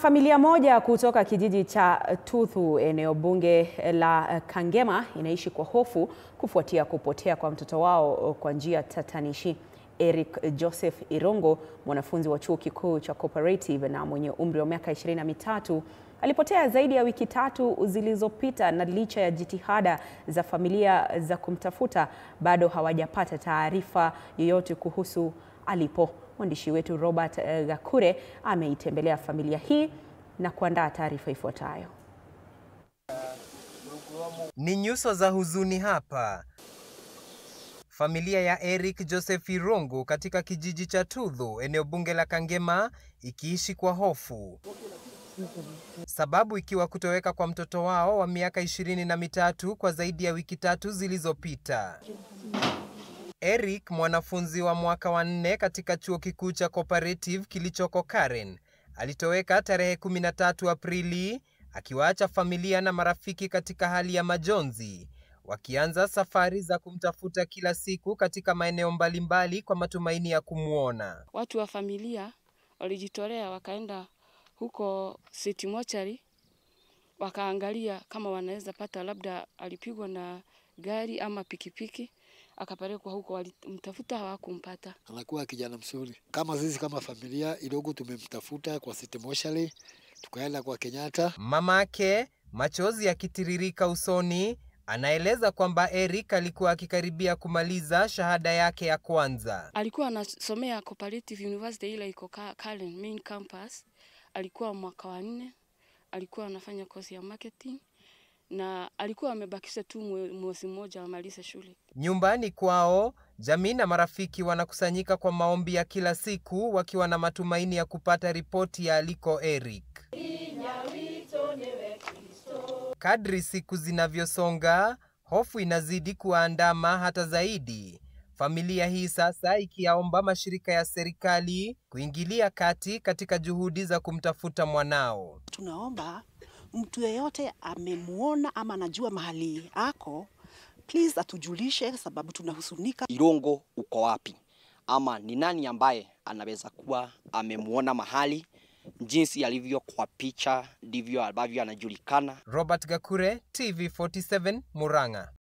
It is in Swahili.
Familia moja kutoka kijiji cha Tuthu, eneo bunge la Kangema, inaishi kwa hofu kufuatia kupotea kwa mtoto wao kwa njia tatanishi. Eric Joseph Irongo, mwanafunzi wa chuo kikuu cha Cooperative na mwenye umri wa miaka 23, alipotea zaidi ya wiki 3 zilizopita, na licha ya jitihada za familia za kumtafuta, bado hawajapata taarifa yoyote kuhusu alipo. Mwandishi wetu Robert Gakure ameitembelea familia hii na kuandaa taarifa ifuatayo. Ni nyuso za huzuni hapa. Familia ya Eric Joseph Irongo katika kijiji cha Tuthu, eneo bunge la Kangema, ikiishi kwa hofu. Sababu ikiwa kutoweka kwa mtoto wao wa miaka 23 kwa zaidi ya wiki 3 zilizopita. Eric, mwanafunzi wa mwaka wa 4 katika chuo kikuu cha Cooperative kilichoko Karen, alitoweka tarehe 13 Aprili, akiwaacha familia na marafiki katika hali ya majonzi, wakianza safari za kumtafuta kila siku katika maeneo mbalimbali kwa matumaini ya kumuona. Watu wa familia walijitolea, wakaenda huko City Mortuary, wakaangalia kama wanaweza pata, labda alipigwa na gari ama pikipiki, akapelekwa huko. Walimtafuta, hawakumpata. Anakuwa kijana mzuri. Kama sisi kama familia Irongo tumemtafuta kwa City Mortuary, tukaenda kwa Kenyatta. Mamake, machozi yakitiririka usoni, anaeleza kwamba Eric alikuwa akikaribia kumaliza shahada yake ya kwanza. Alikuwa anasomea Cooperative University ile iko Karen main campus. Alikuwa mwaka wa 4, alikuwa anafanya course ya marketing, na alikuwa amebakisha tu mwezi mmoja amalize shule. Nyumbani kwao, jamii na marafiki wanakusanyika kwa maombi ya kila siku, wakiwa na matumaini ya kupata ripoti ya aliko Eric. Kadri siku zinavyosonga, hofu inazidi kuandama hata zaidi. Familia hii sasa ikiyaomba mashirika ya serikali kuingilia kati katika juhudi za kumtafuta mwanao. Tunaomba mtu yeyote amemuona ama anajua mahali ako, please atujulishe, sababu tunahuzunika. Irongo uko wapi? Ama ni nani ambaye anaweza kuwa amemuona mahali? Jinsi alivyo kwa picha ndivyo ambavyo anajulikana. Robert Gakure, TV47, Murang'a.